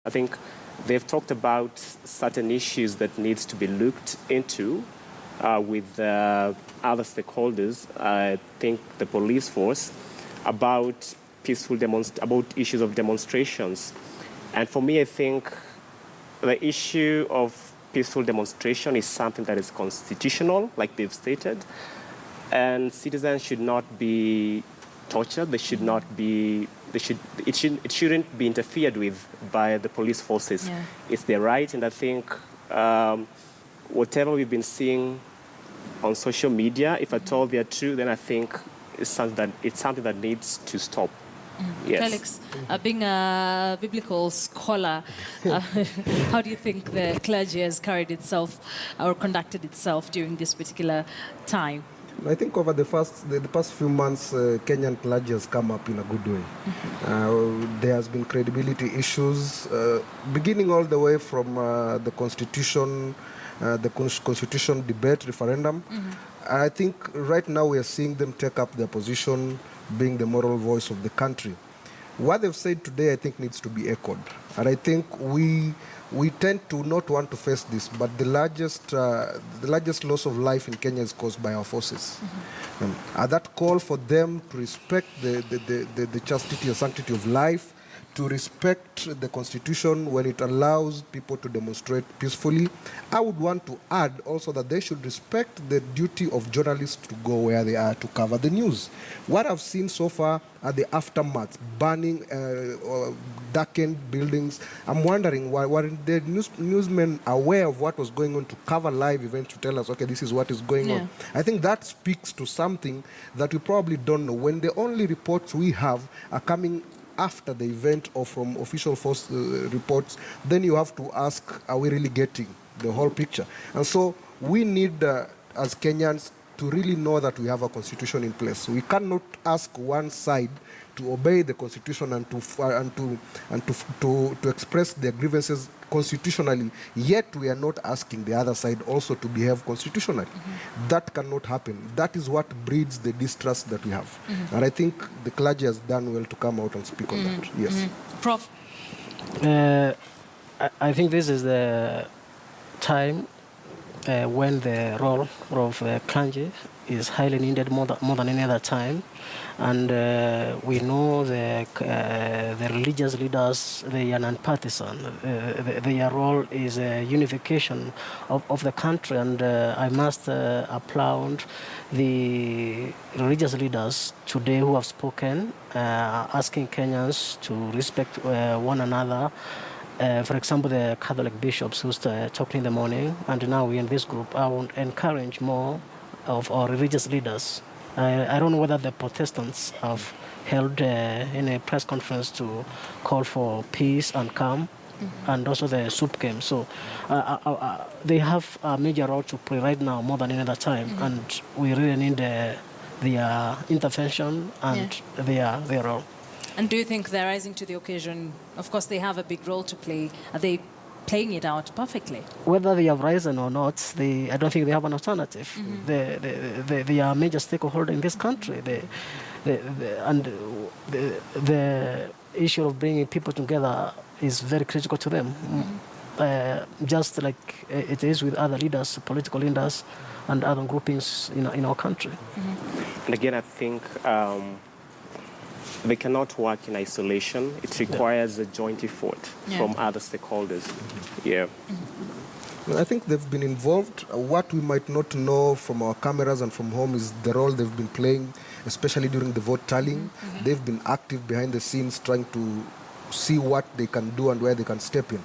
I think they've talked about certain issues that needs to be looked into with other stakeholders. I think the police force about about issues of demonstrations. And for me, I think the issue of peaceful demonstration is something that is constitutional, like they've stated, and citizens should not be tortured. They should not be. It shouldn't be interfered with by the police forces. Yeah. It's their right, and I think whatever we've been seeing on social media, if at all they are true, then I think it's something that needs to stop. Yes. Felix, being a biblical scholar, how do you think the clergy has carried itself or conducted itself during this particular time? I think over the past few months, Kenyan clergy has come up in a good way. There has been credibility issues, beginning all the way from the Constitution, the Constitution debate, referendum. I think right now we are seeing them take up their position, being the moral voice of the country. What they've said today, I think, needs to be echoed. And I think we tend to not want to face this, but the largest loss of life in Kenya is caused by our forces. That call for them to respect the chastity and sanctity of life, to respect the Constitution when it allows people to demonstrate peacefully. I would want to add also that they should respect the duty of journalists to go where they are to cover the news. What I've seen so far are the aftermath, burning or darkened buildings. I'm wondering, why weren't the newsmen aware of what was going on to cover live events to tell us, okay, this is what is going on? I think that speaks to something that we probably don't know. When the only reports we have are coming after the event or from official force reports, then you have to ask, are we really getting the whole picture? And so we need, as Kenyans, to really know that we have a constitution in place. We cannot ask one side to obey the constitution and to express their grievances constitutionally, yet we are not asking the other side also to behave constitutionally. That cannot happen. That is what breeds the distrust that we have. And I think the clergy has done well to come out and speak on that. Yes. Prof? I think this is the time when the role of clergy is highly needed more than any other time. And we know the religious leaders, they are non-partisan. Their role is unification of the country. And I must applaud the religious leaders today who have spoken, asking Kenyans to respect one another. For example, the Catholic bishops who talked in the morning, and now we in this group, I would encourage more of our religious leaders. I don't know whether the Protestants have held in a press conference to call for peace and calm, and also the soup came. So they have a major role to play right now more than any other time, and we really need their intervention and their role. And do you think they're rising to the occasion? Of course, they have a big role to play. Are they playing it out perfectly? Whether they have risen or not, I don't think they have an alternative. They are a major stakeholder in this country. The issue of bringing people together is very critical to them, just like it is with other leaders, political leaders, and other groupings in our country. And again, I think they cannot work in isolation. It requires a joint effort from other stakeholders. I think they've been involved. What we might not know from our cameras and from home is the role they've been playing, especially during the vote tallying. They've been active behind the scenes trying to see what they can do and where they can step in.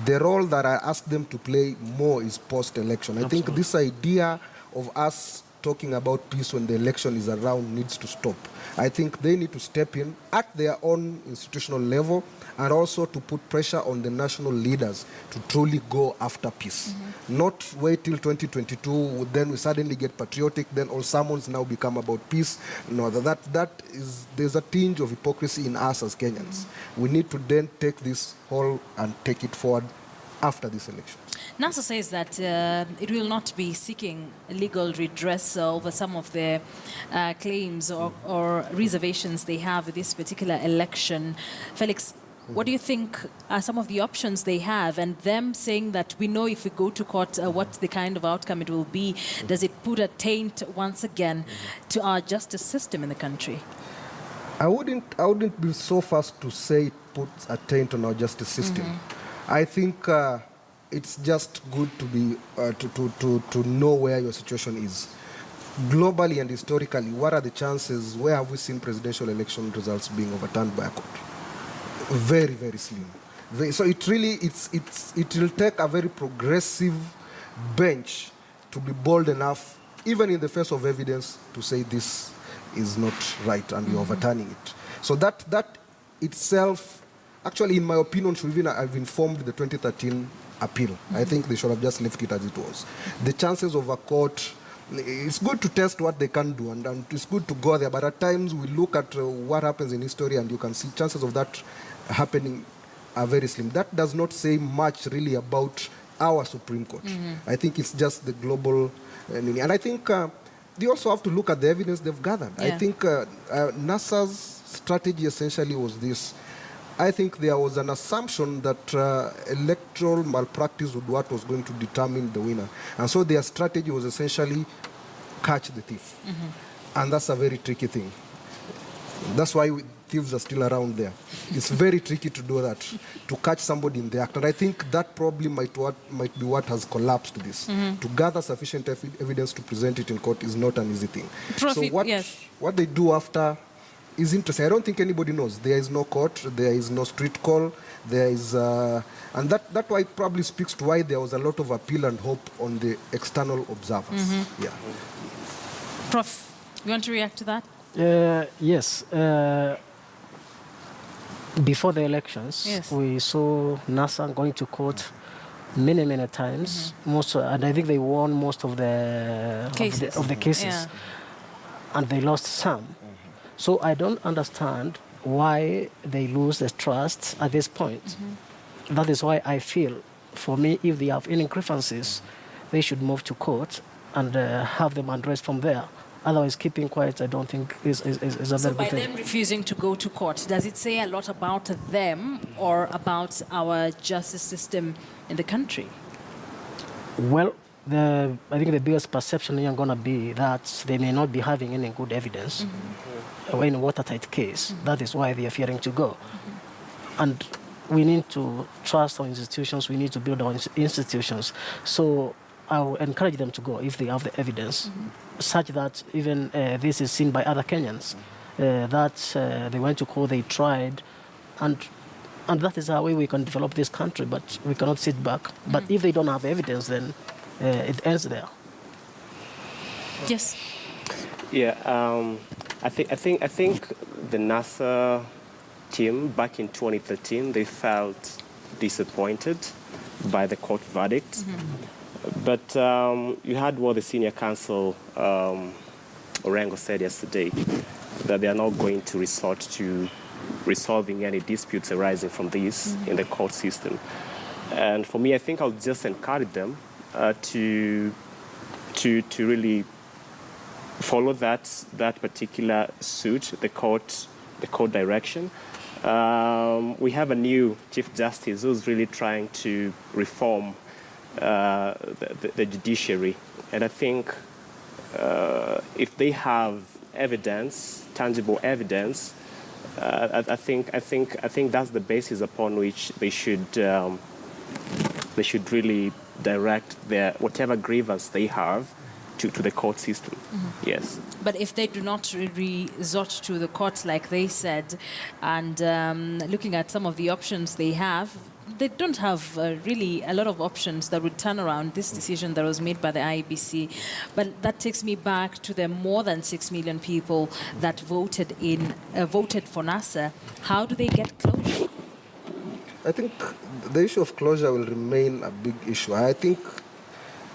The role that I ask them to play more is post-election. I think this idea of us talking about peace when the election is around needs to stop. I think they need to step in at their own institutional level and also to put pressure on the national leaders to truly go after peace. Not wait till 2022, then we suddenly get patriotic, then all sermons now become about peace. No, there's a tinge of hypocrisy in us as Kenyans. We need to then take this whole and take it forward after this election. NASA says that it will not be seeking legal redress over some of the claims or reservations they have with this particular election. Felix, What do you think are some of the options they have? And them saying that we know if we go to court, what the kind of outcome it will be. Does it put a taint once again to our justice system in the country? I wouldn't be so fast to say it puts a taint on our justice system. I think it's just good to be to know where your situation is. Globally and historically, what are the chances? Where have we seen presidential election results being overturned by a court? Very, very slim. So it will take a very progressive bench to be bold enough, even in the face of evidence, to say this is not right and you're overturning it. So that itself, actually, in my opinion, should even have informed the 2013 appeal. I think they should have just left it as it was. The chances of a court, it's good to test what they can do, and it's good to go there, but at times we look at what happens in history and you can see chances of that happening are very slim. That does not say much really about our Supreme Court. I think it's just the global and I think they also have to look at the evidence they've gathered. I think NASA's strategy essentially was this. I think there was an assumption that electoral malpractice would what was going to determine the winner. And so their strategy was essentially catch the thief. And that's a very tricky thing. That's why thieves are still around there. It's very tricky to do that, to catch somebody in the act. And I think that probably might be what has collapsed this. To gather sufficient evidence to present it in court is not an easy thing. So what they do after is interesting. I don't think anybody knows. There is no court, there is no street call, there is, and that why it probably speaks to why there was a lot of appeal and hope on the external observers. Yeah. Prof, you want to react to that? Yes. Before the elections, we saw NASA going to court many times. And I think they won most of the cases, and they lost some. So I don't understand why they lose the trust at this point. That is why I feel, for me, if they have any grievances, they should move to court and have them addressed from there. Otherwise, keeping quiet, I don't think is a very good thing. So by them refusing to go to court, does it say a lot about them or about our justice system in the country? Well, I think the biggest perception is going to be that they may not be having any good evidence in a watertight case. That is why they are fearing to go. And we need to trust our institutions. We need to build our institutions. So I will encourage them to go if they have the evidence, such that even this is seen by other Kenyans, that they went to court, they tried, and that is how we can develop this country, but we cannot sit back. But if they don't have evidence, then it ends there. Yes. Yeah, I think the NASA team back in 2013, they felt disappointed by the court verdict. But you heard what the senior counsel, Orengo, said yesterday, that they are not going to resort to resolving any disputes arising from this in the court system. And for me, I think I'll just encourage them to really follow that particular suit, the court direction. We have a new Chief Justice who's really trying to reform the judiciary, and I think if they have evidence, tangible evidence, I think that's the basis upon which they should really direct their whatever grievance they have to the court system. Yes. But if they do not resort to the courts like they said, and looking at some of the options they have, they don't have really a lot of options that would turn around this decision that was made by the IEBC. But that takes me back to the more than 6 million people that voted for NASA. How do they get closure? I think the issue of closure will remain a big issue. I think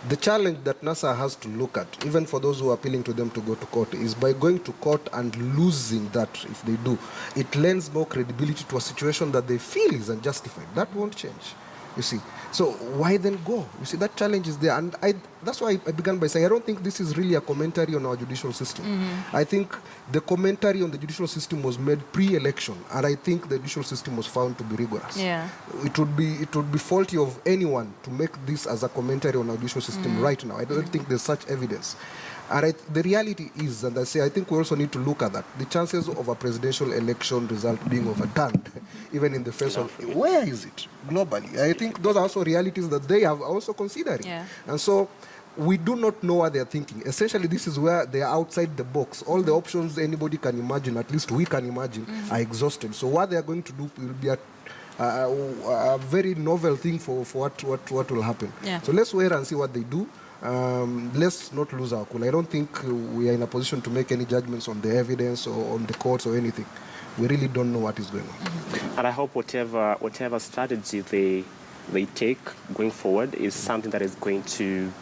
the challenge that NASA has to look at, even for those who are appealing to them to go to court, is by going to court and losing that, if they do, it lends more credibility to a situation that they feel is unjustified. That won't change. You see, so why then go? You see, that challenge is there, and that's why I began by saying I don't think this is really a commentary on our judicial system. I think the commentary on the judicial system was made pre-election, and I think the judicial system was found to be rigorous. Yeah. It would be faulty of anyone to make this as a commentary on our judicial system right now. I don't think there's such evidence. And the reality is, and I think we also need to look at that, the chances of a presidential election result being overturned, even in the face of, where is it globally? I think those are also realities that they are also considering. Yeah. And so we do not know what they're thinking. Essentially, this is where they are outside the box. All the options anybody can imagine, at least we can imagine, are exhausted. So what they are going to do will be a very novel thing for what will happen. Yeah. So let's wait and see what they do. Let's not lose our cool. I don't think we are in a position to make any judgments on the evidence or on the courts or anything. We really don't know what is going on. And I hope whatever strategy they take going forward is something that is going to,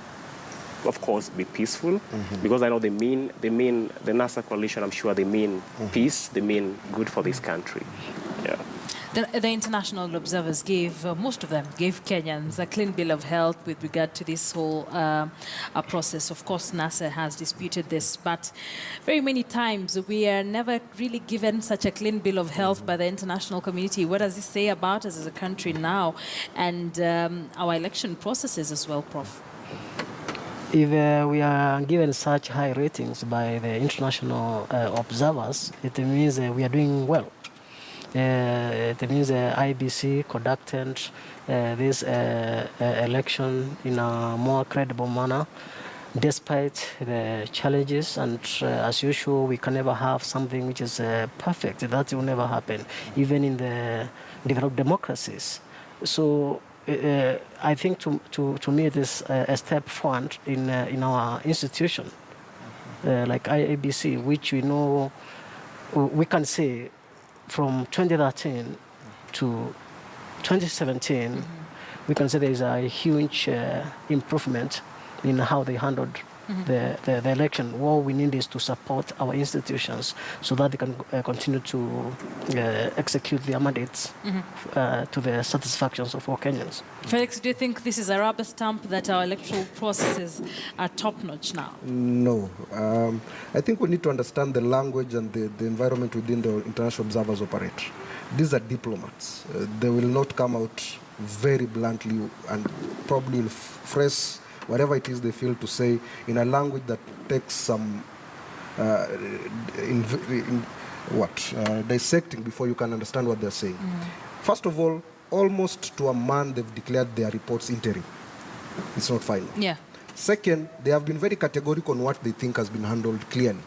of course, be peaceful. Because I know they mean the NASA coalition. I'm sure they mean peace. They mean good for this country. Yeah. The international observers most of them gave Kenyans a clean bill of health with regard to this whole process. Of course, NASA has disputed this, but very many times we are never really given such a clean bill of health by the international community. What does this say about us as a country now and our election processes as well, Prof? If we are given such high ratings by the international observers, it means we are doing well. It means IBC conducted this election in a more credible manner, despite the challenges. And as usual, we can never have something which is perfect. That will never happen, even in the developed democracies. So I think to me it is a step forward in our institution, like IABC, which we know, we can say, from 2013 to 2017, we can say there is a huge improvement in how they handled the election. What we need is to support our institutions so that they can continue to execute their mandates to the satisfactions of all Kenyans. Felix, do you think this is a rubber stamp that our electoral processes are top-notch now? No. I think we need to understand the language and the environment within the international observers operate. These are diplomats. They will not come out very bluntly and probably will phrase whatever it is they feel to say in a language that takes some dissecting before you can understand what they're saying. First of all, almost to a man, they've declared their reports interim. It's not final. Yeah. Second, they have been very categorical on what they think has been handled clearly.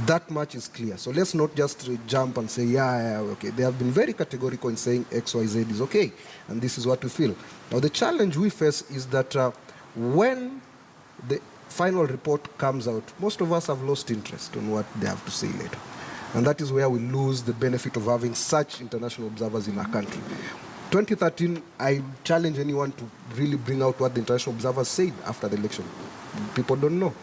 That much is clear. So let's not just jump and say, yeah, okay. They have been very categorical in saying X, Y, Z is okay, and this is what we feel. Now, the challenge we face is that when the final report comes out, most of us have lost interest on what they have to say later. And that is where we lose the benefit of having such international observers in our country. 2013, I challenge anyone to really bring out what the international observers said after the election. People don't know.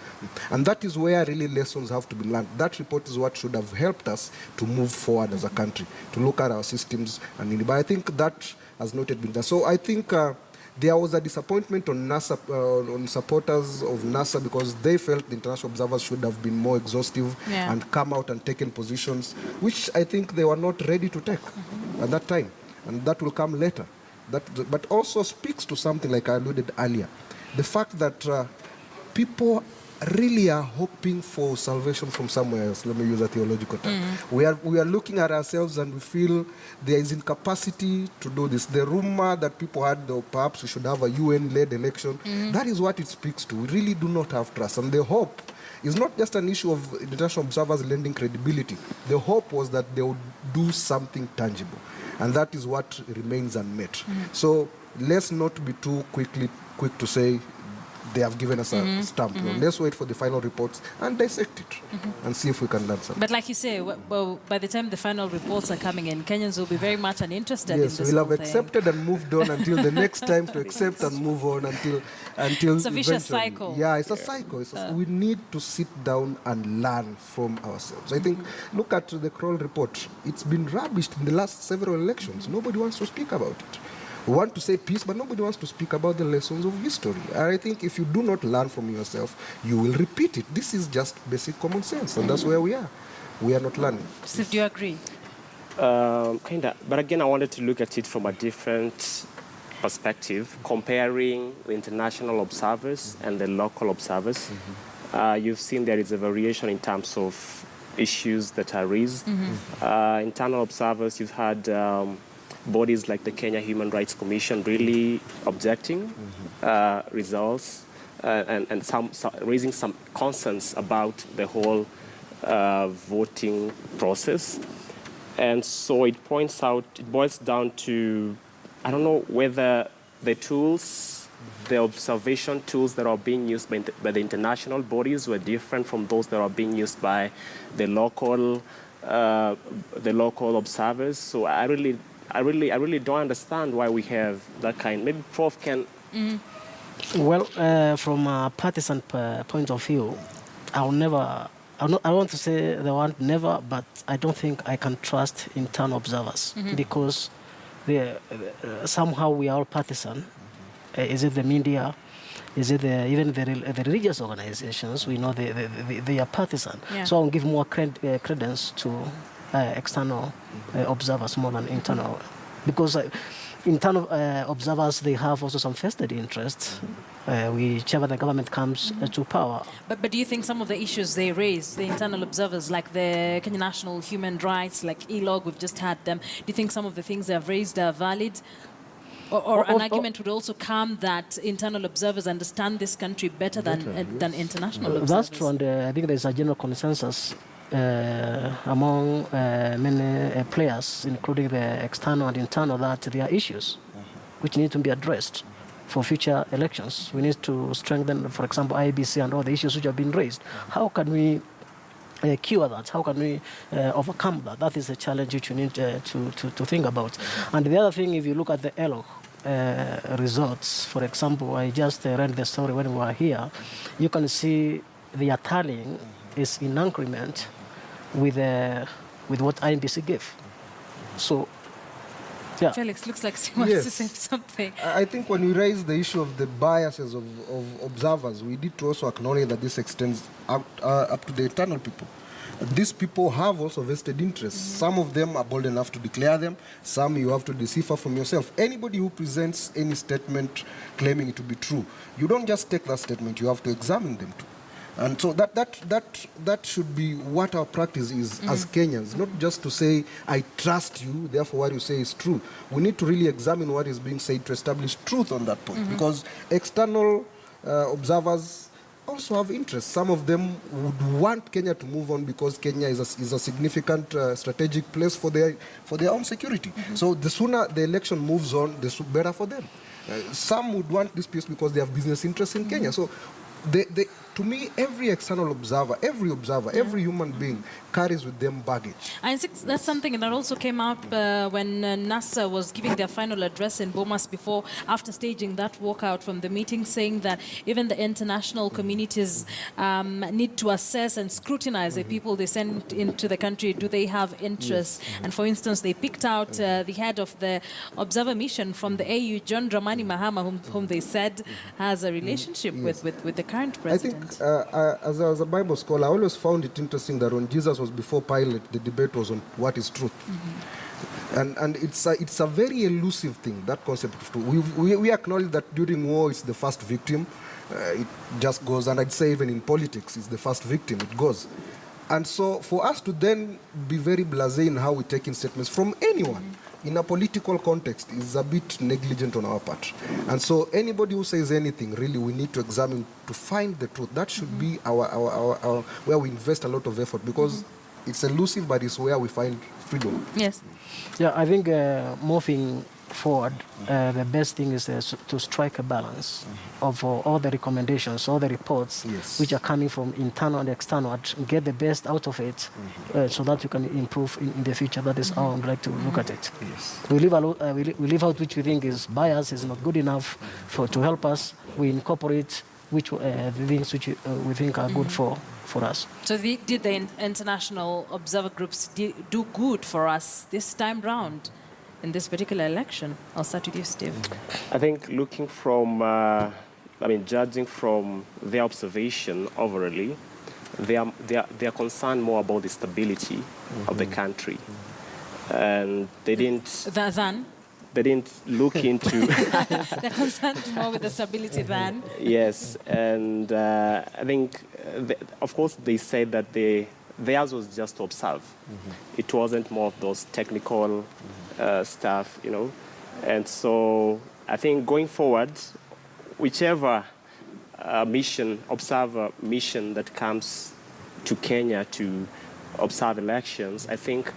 And that is where really lessons have to be learned. That report is what should have helped us to move forward as a country, to look at our systems. But I think that has not yet been done. So I think there was a disappointment on NASA, on supporters of NASA, because they felt the international observers should have been more exhaustive and come out and taken positions, which I think they were not ready to take at that time. And that will come later. But also speaks to something like I alluded earlier. The fact that people really are hoping for salvation from somewhere else. Let me use a theological term. We are looking at ourselves and we feel there is incapacity to do this. The rumor that people had, perhaps we should have a UN-led election, that is what it speaks to. We really do not have trust. And the hope is not just an issue of international observers lending credibility. The hope was that they would do something tangible. And that is what remains unmet. So let's not be too quick to say they have given us a stamp. No, let's wait for the final reports and dissect it and see if we can learn something. But like you say, well, by the time the final reports are coming in, Kenyans will be very much uninterested in this we'll have accepted and moved on until the next time to accept and move on until it's a vicious cycle. Yeah, it's a cycle. We need to sit down and learn from ourselves. I think, look at the Kroll report. It's been rubbished in the last several elections. Nobody wants to speak about it. We want to say peace, but nobody wants to speak about the lessons of history. And I think if you do not learn from yourself, you will repeat it. This is just basic common sense, and that's where we are. We are not learning. So do you agree? Kind of. But again, I wanted to look at it from a different perspective, comparing the international observers and the local observers. You've seen there is a variation in terms of issues that are raised. Internal observers, you've had bodies like the Kenya Human Rights Commission really objecting results and raising some concerns about the whole voting process. And so it boils down to, I don't know whether the tools, the observation tools that are being used by the international bodies were different from those that are being used by the local observers. So I really don't understand why we have that kind. Maybe Prof can. Well, from a partisan point of view, I want to say the word never, but I don't think I can trust internal observers because somehow we are all partisan. Is it the media? Is it even the religious organizations? We know they are partisan. Yeah. So I'll give more credence to external observers more than internal, because internal observers, they have also some vested interests, whichever the government comes to power. But do you think some of the issues they raise, the internal observers, like the Kenya National Human Rights, like ELOG, we've just had them, do you think some of the things they have raised are valid? Or an argument would also come that internal observers understand this country better than international observers? That's true, and I think there's a general consensus among many players, including the external and internal, that there are issues which need to be addressed for future elections. We need to strengthen, for example, IBC and all the issues which have been raised. How can we cure that? How can we overcome that? That is a challenge which we need to think about. And the other thing, if you look at the ELOG results, for example, I just read the story when we were here, you can see the tallying is in increment with what IBC gave. So, yeah. Felix looks like he wants to say something. I think when we raise the issue of the biases of observers, we need to also acknowledge that this extends up to the internal people. These people have also vested interests. Some of them are bold enough to declare them. Some you have to decipher from yourself. Anybody who presents any statement claiming it to be true, you don't just take that statement, you have to examine them too. And so that should be what our practice is as Kenyans, not just to say, I trust you, therefore what you say is true. We need to really examine what is being said to establish truth on that point, because external observers also have interests. Some of them would want Kenya to move on because Kenya is a significant strategic place for their own security. So the sooner the election moves on, the better for them. Some would want this peace because they have business interests in Kenya. So to me, every external observer, every human being carries with them baggage. I think that's something that also came up when NASA was giving their final address in Bomas after staging that walkout from the meeting, saying that even the international communities need to assess and scrutinize the people they send into the country. Do they have interest? And for instance, they picked out the head of the observer mission from the AU, John Dramani Mahama, whom they said has a relationship with the current president. I think as a Bible scholar, I always found it interesting that when Jesus was before Pilate, the debate was on what is truth. And it's a very elusive thing, that concept of truth. We acknowledge that during war, it's the first victim. It just goes, and I'd say even in politics, it's the first victim, it goes. And so for us to then be very blasé in how we take in statements from anyone, in a political context, is a bit negligent on our part. And so anybody who says anything, really, we need to examine to find the truth. That should be our where we invest a lot of effort, because it's elusive, but it's where we find freedom. Yes. Yeah, I think moving forward, the best thing is to strike a balance of all the recommendations, all the reports which are coming from internal and external, and get the best out of it so that you can improve in the future. That is how I would like to look at it. Yes. We leave out which we think is bias, is not good enough to help us. We incorporate the things which we think are good for us. So did the international observer groups do good for us this time round? in this particular election? I'll start with you, Steve. I think looking from, judging from their observation overally, they are concerned more about the stability of the country, and they didn't. They didn't look into. They're concerned more with the stability than. Yes, and I think, of course, they said that theirs was just to observe. It wasn't more of those technical stuff, And so I think going forward, whichever observer mission that comes to Kenya to observe elections, I think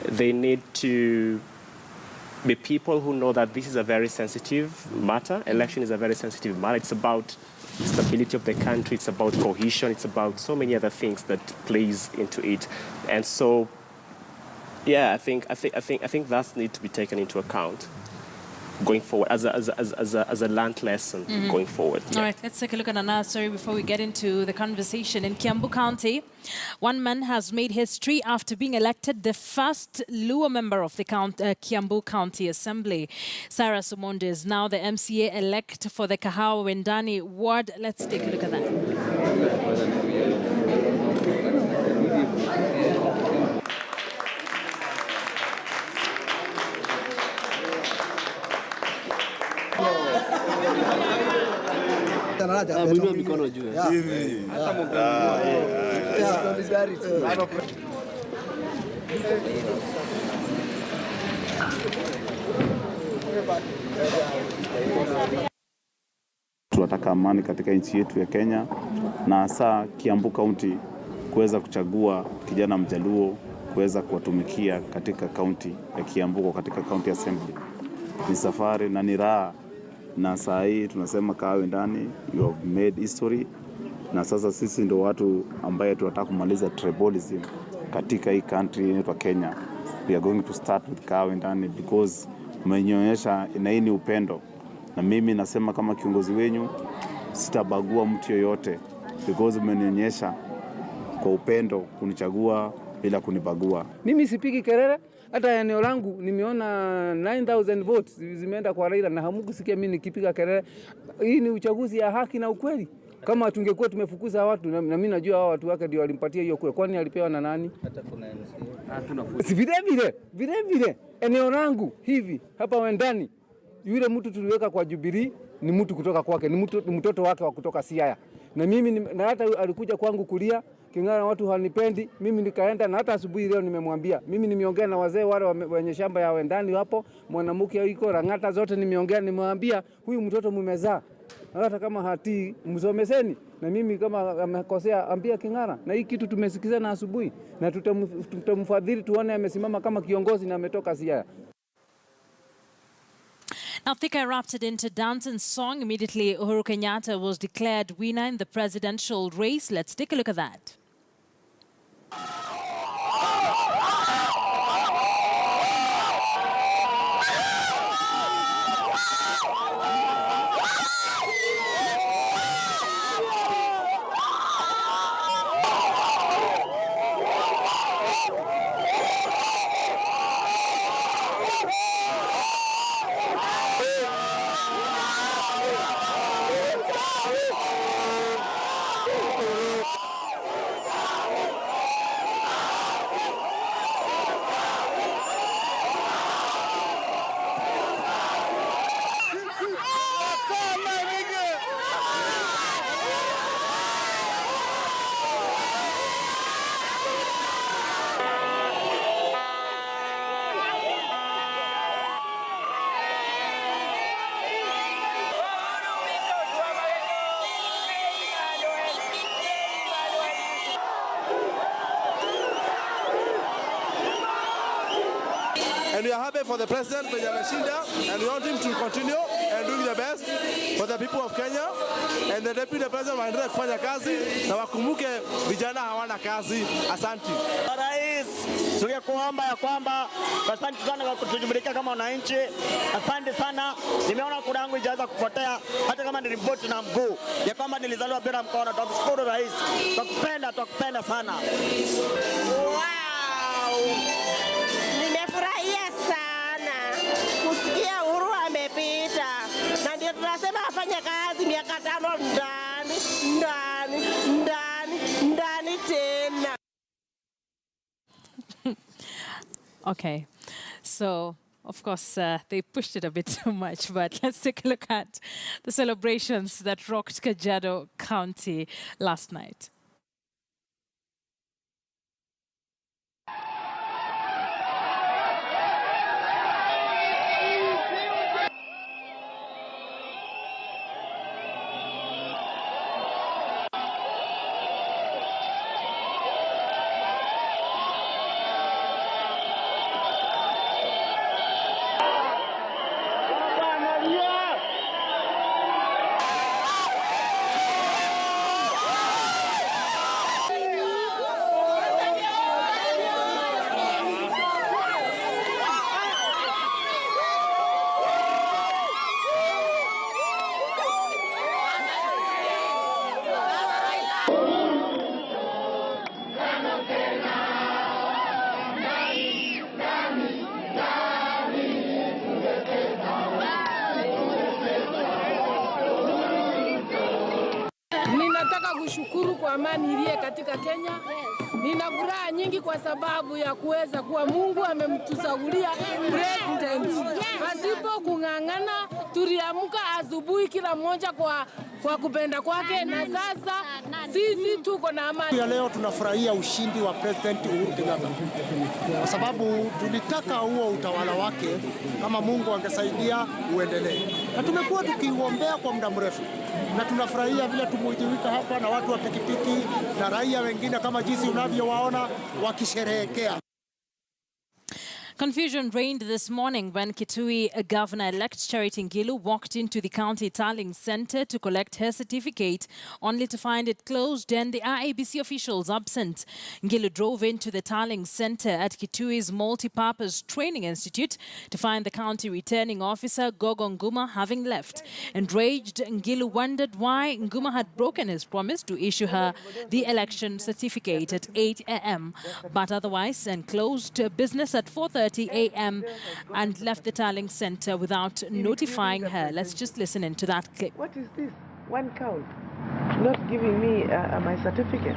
they need to be people who know that this is a very sensitive matter. Election is a very sensitive matter. It's about stability of the country. It's about cohesion. It's about so many other things that plays into it. And so, yeah, I think that needs to be taken into account going forward as a learned lesson going forward. Yeah. All right, let's take a look at another story before we get into the conversation. In Kiambu County, one man has made history after being elected the first Luo member of the Kiambu County Assembly. Sarah Sumonde is now the MCA-elect for the Kahawa Wendani ward. Let's take a look at that. Mikono juu. Tunataka amani katika nchi yetu ya Kenya, na hasa Kiambu County kuweza kuchagua kijana Mjaluo kuweza kuwatumikia katika kaunti ya Kiambu, katika county assembly. Ni safari na ni raha. Na saa hii tunasema Kahawa Wendani, you have made history. Na sasa sisi ndio watu ambaye tunataka kumaliza tribalism katika hii country inaitwa Kenya. We are going to start with Kahawa Wendani because umenyonyesha inaini upendo. Na mimi nasema kama kiongozi wenyu sitabagua mtu yoyote because umenionyesha kwa upendo kunichagua bila kunibagua. Mimi sipigi kelele. Hata eneo langu nimeona 9,000 votes zimeenda kwa Raila na hamukusikia mimi nikipiga kelele. Hii ni uchaguzi ya haki na ukweli. Kama tungekuwa tumefukuza watu na mimi najua hao watu wake ndio walimpatia hiyo kura. Kwani alipewa na nani? Hata kuna MC. Vile vile eneo langu hivi hapa Wendani, yule mtu tuliweka kwa Jubilee ni mtu kutoka kwake, ni mtoto wake wa kutoka Siaya. Na mimi na hata alikuja kwangu kulia King'ara, watu hanipendi, mimi nikaenda, na hata asubuhi leo nimemwambia. Mimi nimeongea na wazee wale wenye shamba ya Wendani hapo, mwanamke yuko Rangata, zote nimeongea, nimemwambia huyu mtoto mmezaa, hata kama hatii msomeseni, na mimi kama amekosea ambia King'ara. Na hii kitu tumesikizana asubuhi, na tutamfadhili tuone amesimama kama kiongozi na ametoka Siaya. Now, Thika erupted into dance and song. Immediately, Uhuru Kenyatta was declared winner in the presidential race. Let's take a look at that. And we are happy for the president, Benjamin Shinda, and we want him to continue and doing the best for the people of Kenya. And the deputy president waendelee kufanya kazi na wakumbuke vijana hawana kazi. Asante. Rais, tungekuomba ya kwamba asante sana kwa kutujumulisha kama wananchi. Asante sana. Nimeona kura yangu ijaanza kupotea hata kama nilipoti na mguu. Ya kwamba nilizaliwa bila mkono. Tunashukuru rais. Tukupenda sana. Wow! Nimefurahia sana. ndio tunasema afanye kazi miaka 5 ndani tena. Okay, so of course they pushed it a bit too much, but let's take a look at the celebrations that rocked Kajiado County last night. Ninataka kushukuru kwa amani iliye katika Kenya. Nina furaha nyingi kwa sababu ya kuweza kuwa Mungu amemtuchagulia president. Pasipo kung'ang'ana, tuliamka asubuhi kila mmoja kwa kupenda kwake, na sasa sisi tuko na amani. Leo tunafurahia ushindi wa President Uhuru Kenyatta kwa sababu tulitaka huo utawala wake, kama Mungu angesaidia uendelee, na tumekuwa tukiuombea kwa muda mrefu, na tunafurahia vile tumujumuika hapa na watu wa pikipiki na raia wengine kama jinsi unavyowaona wakisherehekea. Confusion reigned this morning when Kitui Governor-elect Charity Ngilu walked into the county tallying centre to collect her certificate, only to find it closed and the IEBC officials absent. Ngilu drove into the tallying centre at Kitui's Multi-Purpose Training Institute to find the county returning officer Gogo Nguma having left. Enraged, Ngilu wondered why Nguma had broken his promise to issue her the election certificate at 8 a.m. but otherwise and closed business at 4:30 a.m. and left the tallying centre without notifying her. Let's just listen into that clip. What is this? One count. Not giving me my certificate.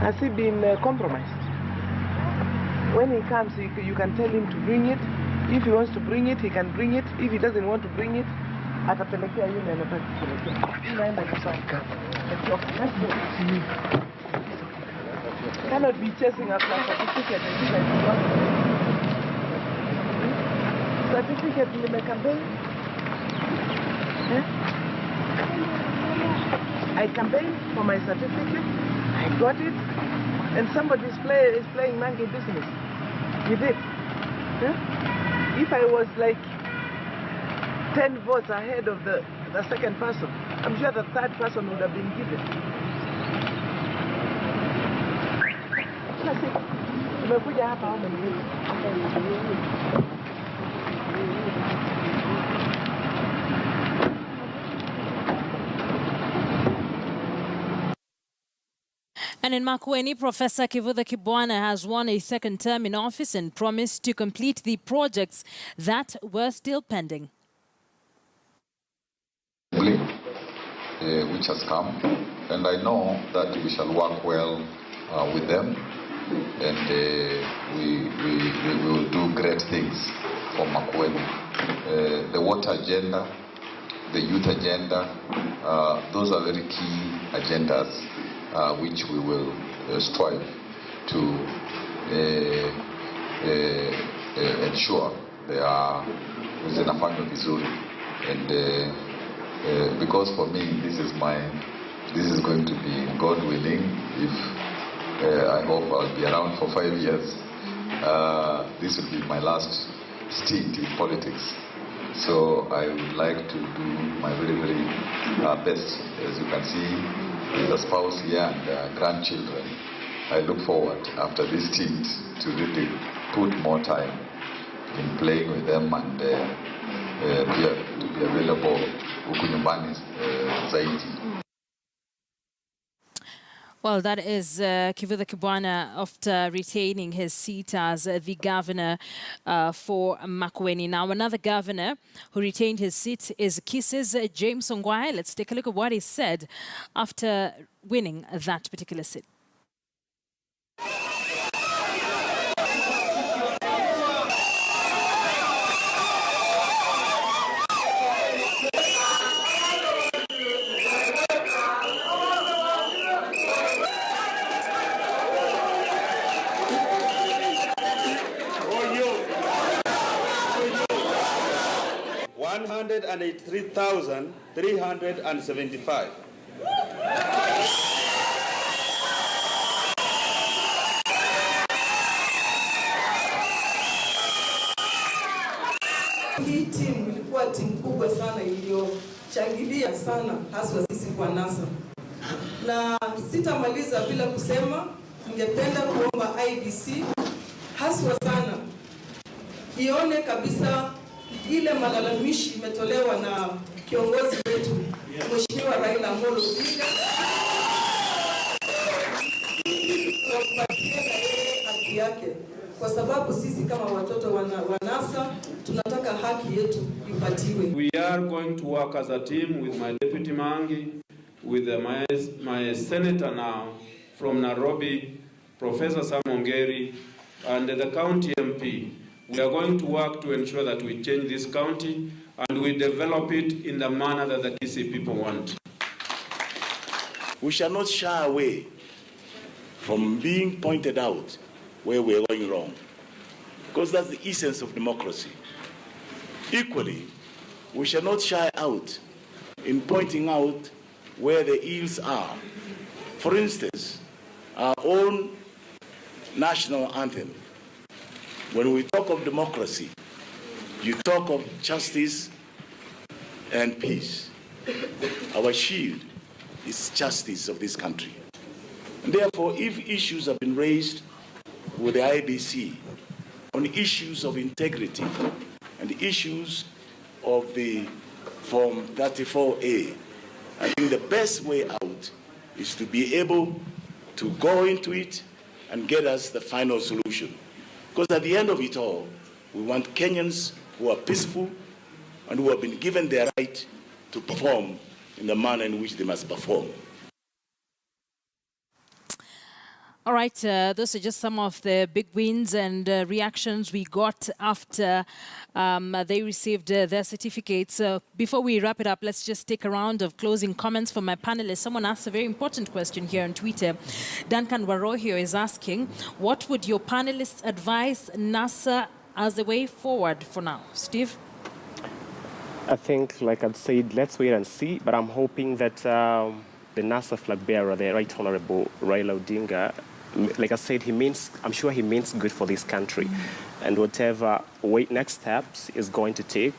Has he been compromised? When he comes, you can tell him to bring it. If he wants to bring it, he can bring it. If he doesn't want to bring it, atapelekea yule anataka kupelekea. Naenda kusaka. Cannot be chasing after certificate. Certificate campaign. I campaigned for my certificate. I got it, and somebody is playing monkey business with it. If I was like 10 votes ahead of the second person, I'm sure the third person would have been given. And in Makueni, Professor Kivutha Kibwana has won a second term in office and promised to complete the projects that were still pending. Which has come, and I know that we shall work well with them, and we will do great things for Makueni. The water agenda, the youth agenda, those are very key agendas which we will strive to ensure they are zinafanywa vizuri, and because for me this is going to be, God willing, if I hope I'll be around for 5 years, this will be my last stint in politics. So I would like to do my very, very best. As you can see, with a spouse here and grandchildren, I look forward after this stint to really put more time in playing with them and to be available huku nyumbani zaidi. Well, that is Kivutha Kibwana after retaining his seat as the governor for Makueni. Now, another governor who retained his seat is Kisses James Ongwae. Let's take a look at what he said after winning that particular seat. $183,375. Hii timu ilikuwa timu kubwa sana iliyochangilia sana haswa sisi kwa NASA. Na sitamaliza bila kusema ningependa kuomba IBC haswa sana ione kabisa ile malalamishi imetolewa na kiongozi wetu Mheshimiwa Raila Amolo Odinga haki yake, kwa sababu sisi kama watoto wa NASA tunataka haki yetu ipatiwe. We are going to work as a team with my deputy Mangi, with my senator now from Nairobi, Professor Sam Ongeri, and the county MP. We are going to work to ensure that we change this county and we develop it in the manner that the Kisii people want. We shall not shy away from being pointed out where we are going wrong, because that's the essence of democracy. Equally, we shall not shy out in pointing out where the ills are. For instance, our own national anthem. When we talk of democracy, you talk of justice and peace. Our shield is justice of this country. And therefore, if issues have been raised with the IBC on issues of integrity and issues of the Form 34A, I think the best way out is to be able to go into it and get us the final solution. Because at the end of it all, we want Kenyans who are peaceful and who have been given their right to perform in the manner in which they must perform. All right, those are just some of the big wins and reactions we got after they received their certificates. Before we wrap it up, let's just take a round of closing comments from my panelists. Someone asked a very important question here on Twitter. Duncan Warohio is asking, what would your panelists advise NASA as a way forward for now? Steve? I think, like I said, let's wait and see, but I'm hoping that the NASA flag bearer, the Right Honorable Raila Odinga, like I said, I'm sure he means good for this country. And whatever next steps is going to take,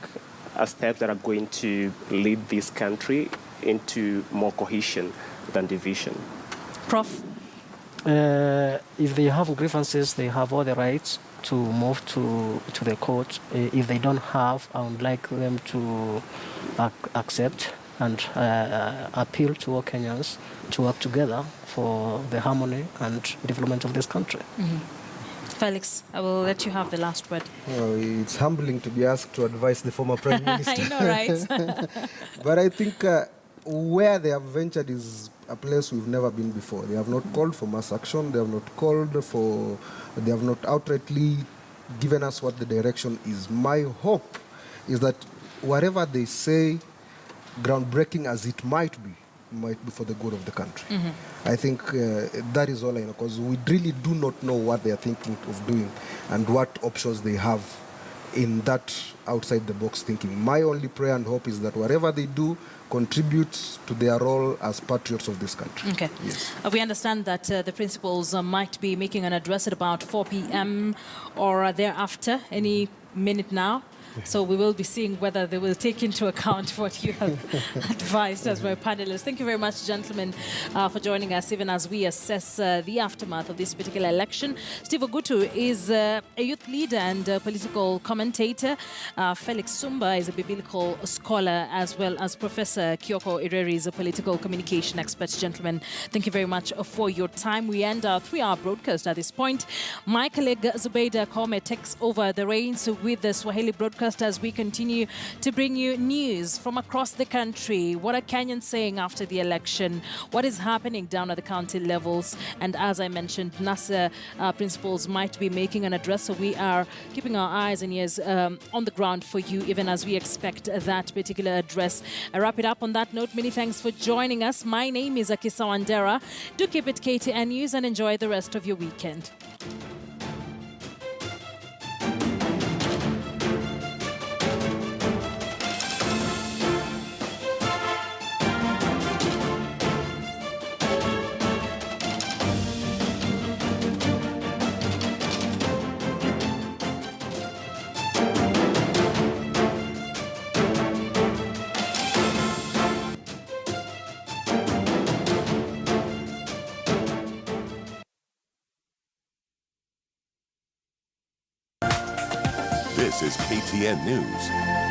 are steps that are going to lead this country into more cohesion than division. Prof? If they have grievances, they have all the rights to move to the court. If they don't have, I would like them to accept and appeal to all Kenyans to work together for the harmony and development of this country. Felix, I will let you have the last word. Well, it's humbling to be asked to advise the former Prime Minister. I know, right? But I think where they have ventured is a place we've never been before. They have not called for mass action. They have not they have not outrightly given us what the direction is. My hope is that whatever they say, groundbreaking as it might be for the good of the country. I think that is all I know, because we really do not know what they are thinking of doing and what options they have in that outside-the-box thinking. My only prayer and hope is that whatever they do contributes to their role as patriots of this country. Okay. Yes. We understand that the principals might be making an address at about 4 p.m. or thereafter, any minute now. So we will be seeing whether they will take into account what you have advised as my panelists. Thank you very much, gentlemen, for joining us, even as we assess the aftermath of this particular election. Steve Ogutu is a youth leader and a political commentator. Felix Sumba is a biblical scholar, as well as Professor Kioko Ireri is a political communication expert. Gentlemen, thank you very much for your time. We end our 3-hour broadcast at this point. My colleague Zubeida Kome takes over the reins with the Swahili broadcast as we continue to bring you news from across the country. What are Kenyans saying after the election? What is happening down at the county levels? And as I mentioned, NASA principals might be making an address, so we are keeping our eyes and ears on the ground for you, even as we expect that particular address. I wrap it up on that note. Many thanks for joining us. My name is Akisa Wandera. Do keep it KTN News and enjoy the rest of your weekend. This is KTN News.